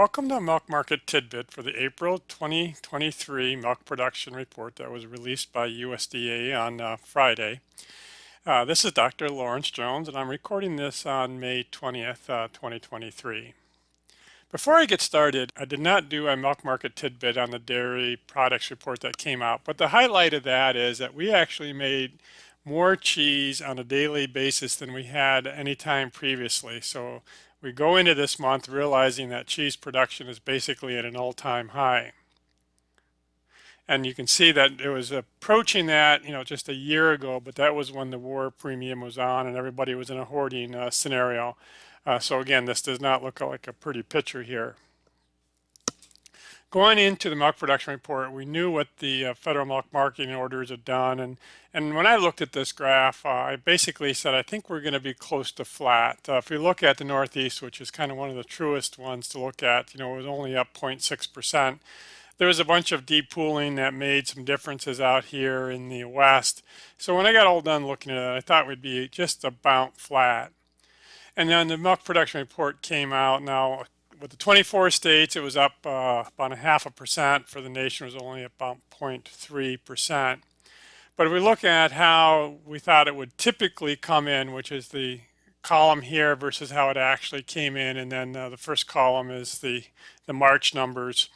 Welcome to Milk Market Tidbit for the April 2023 milk production report that was released by USDA on Friday. This is Dr. Lawrence Jones, and I'm recording this on May 20th, 2023. Before I get started, I did not do a Milk Market Tidbit on the dairy products report that came out, but the highlight of that is that we actually made more cheese on a daily basis than we had any time previously. So we go into this month realizing that cheese production is basically at an all-time high. And you can see that it was approaching that, just a year ago, but that was when the war premium was on and everybody was in a hoarding scenario. So again, this does not look like a pretty picture here. Going into the milk production report, we knew what the federal milk marketing orders had done. And when I looked at this graph, I basically said, I think we're going to be close to flat. If we look at the Northeast, which is kind of one of the truest ones to look at, it was only up 0.6%. There was a bunch of deep pooling that made some differences out here in the West. So when I got all done looking at it, I thought we'd be just about flat. And then the milk production report came out. Now, with the 24 states, it was up about 0.5%. For the nation, it was only about 0.3%. But if we look at how we thought it would typically come in, which is the column here versus how it actually came in, and then the first column is the March numbers.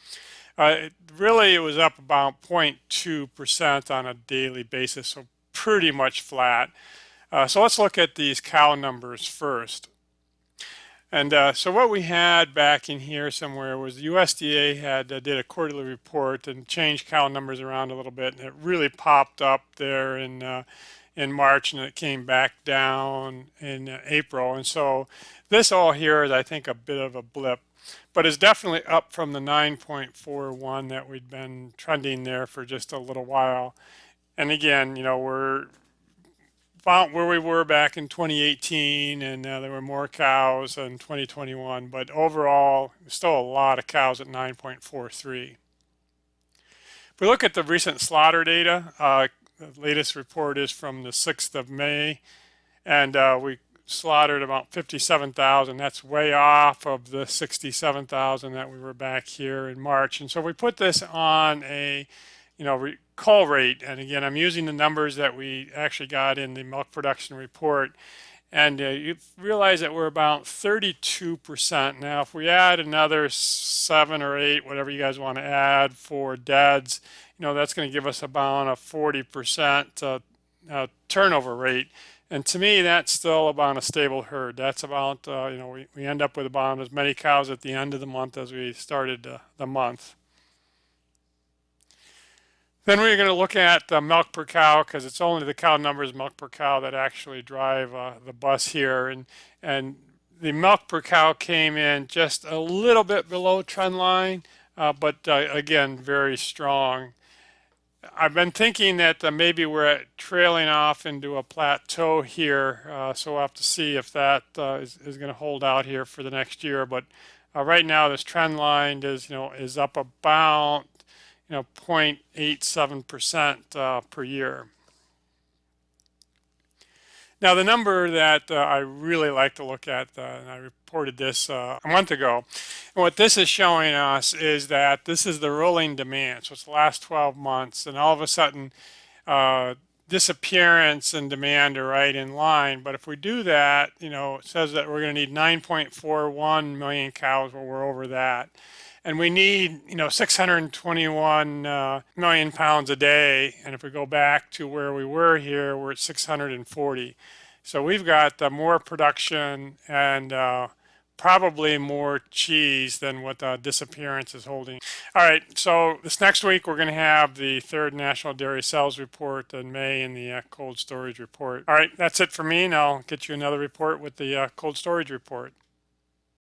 It was up about 0.2% on a daily basis, so pretty much flat. So let's look at these cow numbers first. And so what we had back in here somewhere was the USDA did a quarterly report and changed cow numbers around a little bit, and it really popped up there in March, and it came back down in April. And so this all here is, I think, a bit of a blip, but it's definitely up from the 9.41 that we'd been trending there for just a little while. And again, we're about where we were back in 2018, and there were more cows in 2021, but overall, still a lot of cows at 9.43. If we look at the recent slaughter data, the latest report is from the 6th of May, and we slaughtered about 57,000. That's way off of the 67,000 that we were back here in March. And so we put this on a call rate, and again, I'm using the numbers that we actually got in the milk production report, and you realize that we're about 32%. Now, if we add another 7 or 8, whatever you guys want to add for deads, that's going to give us about a 40% turnover rate. And to me, that's still about a stable herd. That's about, we end up with about as many cows at the end of the month as we started the month. Then we're going to look at the milk per cow, because it's only the cow numbers, milk per cow, that actually drive the bus here. And the milk per cow came in just a little bit below trend line, but again, very strong. I've been thinking that maybe we're trailing off into a plateau here, so we'll have to see if that is going to hold out here for the next year. But right now, this trend line is up about 0.87% per year. Now, the number that I really like to look at, and I reported this a month ago, and what this is showing us is that this is the rolling demand. So it's the last 12 months, and all of a sudden, disappearance and demand are right in line. But if we do that, it says that we're going to need 9.41 million cows, well, we're over that. And we need, 621 million pounds a day. And if we go back to where we were here, we're at 640. So we've got more production and probably more cheese than what the disappearance is holding. All right, so this next week, we're going to have the third National Dairy Sales Report in May and the cold storage report. All right, that's it for me, and I'll get you another report with the cold storage report.